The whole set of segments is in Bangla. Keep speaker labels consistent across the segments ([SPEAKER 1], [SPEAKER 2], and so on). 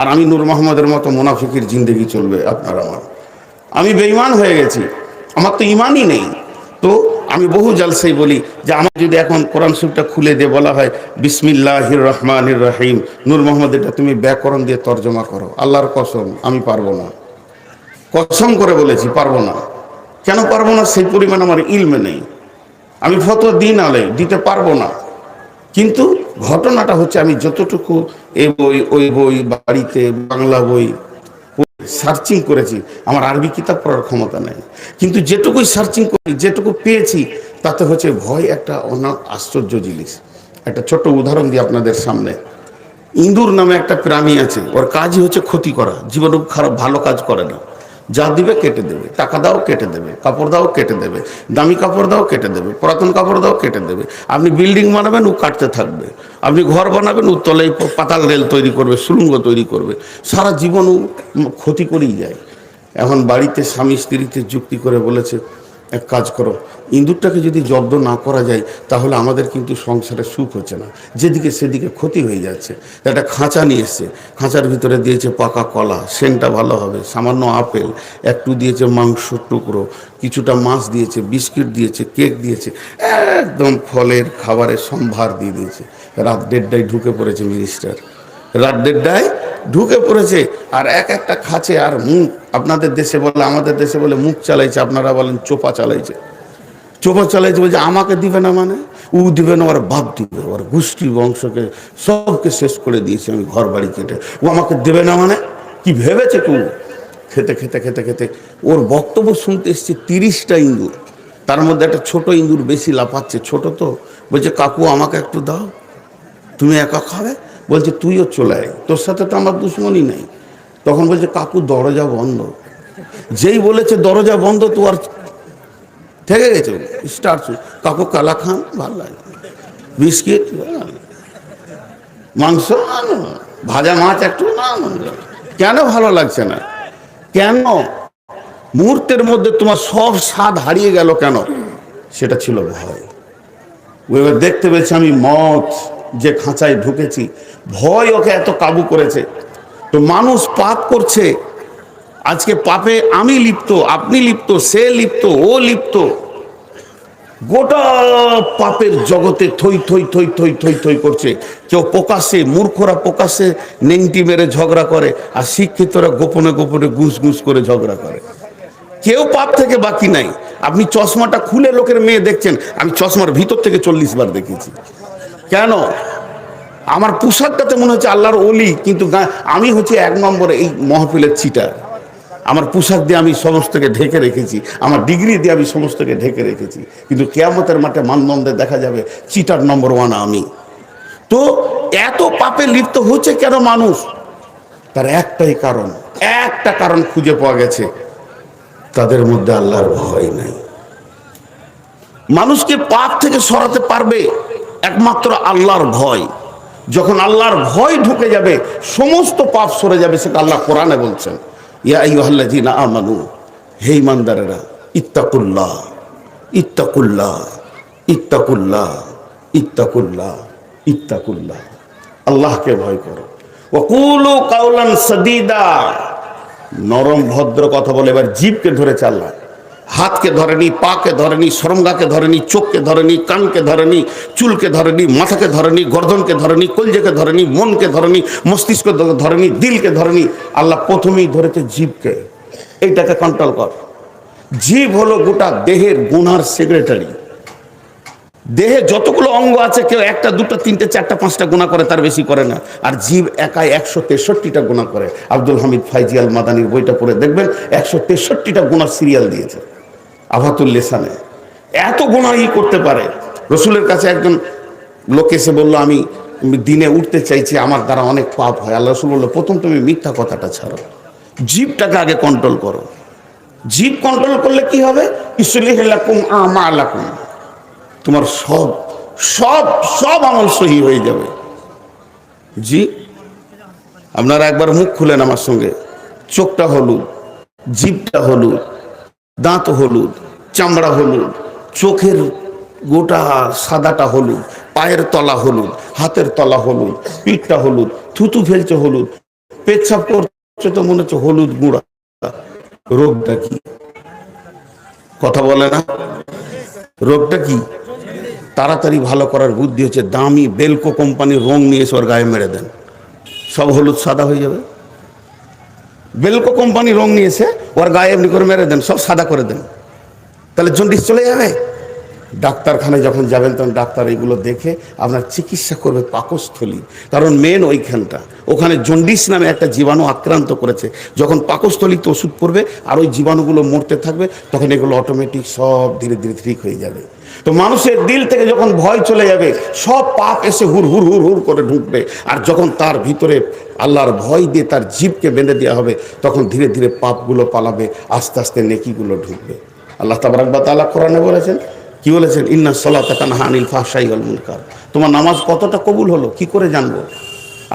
[SPEAKER 1] আর আমি নূর মোহাম্মদের মতো মুনাফিকের জিন্দেগি চলবে আপনার আমার? আমি বেঈমান হয়ে গেছি, আমার তো ইমানই নেই। তো আমি বহু জালসাই বলি যে আমার যদি এখন কোরআন শরীফটা খুলে দিয়ে বলা হয় বিসমিল্লাহির রহমানির রহিম, নূর মোহাম্মদ এটা তুমি ব্যাকরণ দিয়ে তর্জমা করো, আল্লাহর কসম আমি পারবো না, কসম করে বলেছি পারবো না। কেন পারবো না? সেই পরিমাণ আমার ইলমে নেই, আমি ফতোয়া দিন আলে দিতে পারবো না। কিন্তু ঘটনাটা হচ্ছে আমি যতটুকু এ বই ওই বই, বাড়িতে বাংলা বই সার্চিং করেছি, আমার আরবি কিতাব পড়ার ক্ষমতা নেই, কিন্তু যেটুকুই সার্চিং করি, যেটুকু পেয়েছি, তাতে হচ্ছে ভয় একটা অনেক আশ্চর্য জিনিস। একটা ছোট উদাহরণ দিই আপনাদের সামনে। ইঁদুর নামে একটা প্রাণী আছে, ওর কাজই হচ্ছে ক্ষতি করা, জীবনে খারাপ ভালো কাজ করে না। যা দিবে কেটে দেবে, টাকা দাও কেটে দেবে, কাপড় দাও কেটে দেবে, দামি কাপড় দাও কেটে দেবে, পুরাতন কাপড় দাও কেটে দেবে। আপনি বিল্ডিং বানাবেন ও কাটতে থাকবে, আপনি ঘর বানাবেন ও তলায় পাতাল রেল তৈরি করবে, সুড়ঙ্গ তৈরি করবে, সারা জীবন ও ক্ষতি করেই যায়। এখন বাড়িতে স্বামী স্ত্রীতে যুক্তি করে বলেছে এক কাজ করো, ইঁদুরটাকে যদি জব্দ না করা যায় তাহলে আমাদের কিন্তু সংসারে সুখ হচ্ছে না, যেদিকে সেদিকে ক্ষতি হয়ে যাচ্ছে। একটা খাঁচা নিয়ে এসছে, খাঁচার ভিতরে দিয়েছে পাকা কলা, সেন্টটা ভালো হবে, সামান্য আপেল, একটু দিয়েছে মাংসর টুকরো, কিছুটা মাছ দিয়েছে, বিস্কিট দিয়েছে, কেক দিয়েছে, একদম ফলের খাবারের সম্ভার দিয়ে দিয়েছে। রাত 1:30টায় ঢুকে পড়েছে মিনিস্টার, রাত 1:30টায় ঢুকে পড়েছে, আর এক একটা খাচ্ছে, আর মুখ, আপনাদের দেশে বলে, আমাদের দেশে বলে মুখ চালাইছে, আপনারা বলেন চোপা চালাইছে। চোপা চালাইছে বলছে আমাকে দিবে না, মানে ও দিবে না, ওর বাপ দিবে, ওর গোষ্ঠী বংশকে সবকে শেষ করে দিয়েছে আমি ঘর বাড়ি কেটে, ও আমাকে দেবে না মানে কি ভেবেছে কেউ? খেতে খেতে খেতে খেতে ওর বক্তব্য শুনতে এসছে 30টা ইঁদুর, তার মধ্যে একটা ছোট ইঁদুর বেশি লাফাচ্ছে, ছোট তো, বলছে কাকু আমাকে একটু দাও, তুমি একা খাবে? বলছে তুইও চলে আয়, তোর সাথে তো আমার দুশ্মনী নেই। তখন বলছে কাকু দরজা বন্ধ। যেই বলেছে দরজা বন্ধ, তো আর থেকে গেছে স্টার্ট। কাকু কালা খান ভালো লাগে, বিস্কিট, মাংস, ভাজা মাছ একটু না, কেন ভালো লাগছে না? কেন? মুহূর্তের মধ্যে তোমার সব স্বাদ হারিয়ে গেল কেন? সেটা ছিল ভয়। এবার দেখতে পেয়েছি আমি মত যে খাঁচায় ঢুকেছি, ভয় ওকে এত কাবু করেছে। তো মানুষ পাপ করছে, আজকে পাপে আমি লিপ্ত, আপনি লিপ্ত, সে লিপ্ত, ও লিপ্ত, গোটা পাপের জগতে থই থই থই থই থই থই করছে। কেউ প্রকাশ্যে, মূর্খরা প্রকাশ্যে নেংটি মেরে ঝগড়া করে, আর শিক্ষিতরা গোপনে গোপনে ঘুষ ঘুষ করে ঝগড়া করে। কেউ পাপ থেকে বাকি নাই। আপনি চশমাটা খুলে লোকের মেয়ে দেখছেন, আমি চশমার ভিতর থেকে 40 বার দেখেছি। কেন? আমার পোশাকটাতে মনে হচ্ছে আল্লাহর ওলি, কিন্তু আমি হচ্ছে 1 নম্বরে এই মহফিলের চিটার। আমার পোশাক দিয়ে আমি সমস্তকে ঢেকে রেখেছি, আমার ডিগ্রি দিয়ে আমি সমস্তকে ঢেকে রেখেছি, কিন্তু কিয়ামতের মাঠে মানদণ্ডে দেখা যাবে চিটার নম্বর 1 আমি। তো এত পাপে লিপ্ত হচ্ছে কেন মানুষ? তার একটাই কারণ, একটা কারণ খুঁজে পাওয়া গেছে, তাদের মধ্যে আল্লাহর ভয় নাই। মানুষকে পাপ থেকে সরাতে পারবে একমাত্র আল্লাহর ভয়। যখন আল্লাহর ভয় ঢুকে যাবে, সমস্ত পাপ সরে যাবে, সেটা আল্লাহ কোরআনে বলছেন, ইয়া আইয়ুহাল্লাযীনা আমানু, হে ঈমানদারেরা, ইত্তাকুল্লাহ ইত্তাকুল্লাহ ইত্তাকুল্লাহ ইত্তাকুল্লাহ ইত্তাকুল্লাহ, আল্লাহকে ভয় করো। ওয়া কুলু কাওলান সাদীদা, নরম ভদ্র কথা বলে। এবার জিভকে ধরেছে আল্লাহ, হাতকে ধরেনি, পাকে ধরেনি, সরঙ্গাকে ধরেনি, চোখকে ধরেনি, কানকে ধরেনি, চুলকে ধরেনি, মাথাকে ধরেনি, গর্দনকে ধরেনি, কলজেকে ধরেনি, মনকে ধরেনি, মস্তিষ্কে ধরেনি, দিলকে ধরেনি। আল্লাহ প্রথমেই ধরেছে জিভকে। এইটাকে কন্ট্রোল কর। জিভ হলো গোটা দেহের গুনার সেক্রেটারি। দেহে যতগুলো অঙ্গ আছে, কেউ 1টা 2টা 3টে 4টা 5টা গুনাহ করে, তার বেশি করে না। আর জিভ একাই 163টা গুনাহ করে। আব্দুল হামিদ ফাইজি আল মাদানির বইটা পড়ে দেখবেন, 163টা গুনাহ সিরিয়াল দিয়েছে আফাতুল লিসানে। এত গুনাহই করতে পারে। রসুলের কাছে একজন লোক এসে বলল, আমি দিনে উঠতে চাইছি, আমার দ্বারা অনেক পাপ হয়। আল্লাহ রসুল বলল, প্রথম তুমি মিথ্যা কথাটা ছাড়ো, জিভটাকে আগে কন্ট্রোল করো। জিভ কন্ট্রোল করলে কি হবে? ইসলিহ লাকুম আমালাকুম, তোমার সব সব সব আমল সহি হয়ে যাবে। জি, আপনারা একবার মুখ খুলেন আমার সঙ্গে। চোখটা হলুদ, জিভটা হলুদ, দাঁত হলুদ, চামড়া হলুদ, চোখের গোটা সাদাটা হলুদ, পায়ের তলা হলুদ, হাতের তলা হলুদ, পিঠটা হলুদ, থুতু ফেলছে হলুদ, পেচ্ছাপ করছে তো মনে হচ্ছে হলুদ গুঁড়া। রোগটা কি? কথা বলে না। রোগটা কি? তাড়াতাড়ি ভালো করার বুদ্ধি হচ্ছে দামি বেলকো কোম্পানির রং নিয়ে এসে ওর গায়ে মেরে দেন, সব হলুদ সাদা হয়ে যাবে। বেলকো কোম্পানি রং নিয়েছে, ওর গায়ে এমনি করে মেরে দেন, সব সাদা করে দেন, তাহলে জন্ডিস চলে যাবে। ডাক্তারখানায় যখন যাবেন তখন ডাক্তার এইগুলো দেখে আপনার চিকিৎসা করবে পাকস্থলী, কারণ মেন ওইখানটা, ওখানে জন্ডিস নামে একটা জীবাণু আক্রান্ত করেছে। যখন পাকস্থলীতে ওষুধ পড়বে আর ওই জীবাণুগুলো মরতে থাকবে, তখন এগুলো অটোমেটিক সব ধীরে ধীরে ঠিক হয়ে যাবে। তো মানুষের দিল থেকে যখন ভয় চলে যাবে, সব পাপ এসে হুর হুর হুর হুর করে ঢুকবে। আর যখন তার ভিতরে আল্লাহর ভয় দিয়ে তার জিভকে বেঁধে দেওয়া হবে, তখন ধীরে ধীরে পাপগুলো পালাবে, আস্তে আস্তে নেকিগুলো ঢুকবে। আল্লাহ তাবারাক ওয়া তাআলা কোরআনে বলেছেন, কি বলেছেন? ইন্না সলাতা তানহা আনিল ফাহশাই ওয়াল মুনকার। তোমার নামাজ কতটা কবুল হলো কি করে জানবো?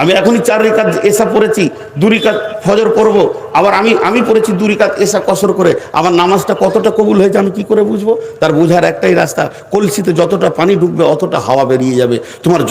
[SPEAKER 1] আমি এখনই 4 রাকাত এশা পড়েছি, 2 রাকাত ফজর পড়বো, আবার আমি পড়েছি 2 রাকাত এশা কসর করে, আমার নামাজটা কতটা কবুল হয়েছে আমি কি করে বুঝবো? তার বোঝার একটাই রাস্তা, কলসিতে যতটা পানি ঢুকবে অতটা হাওয়া বেরিয়ে যাবে। তোমার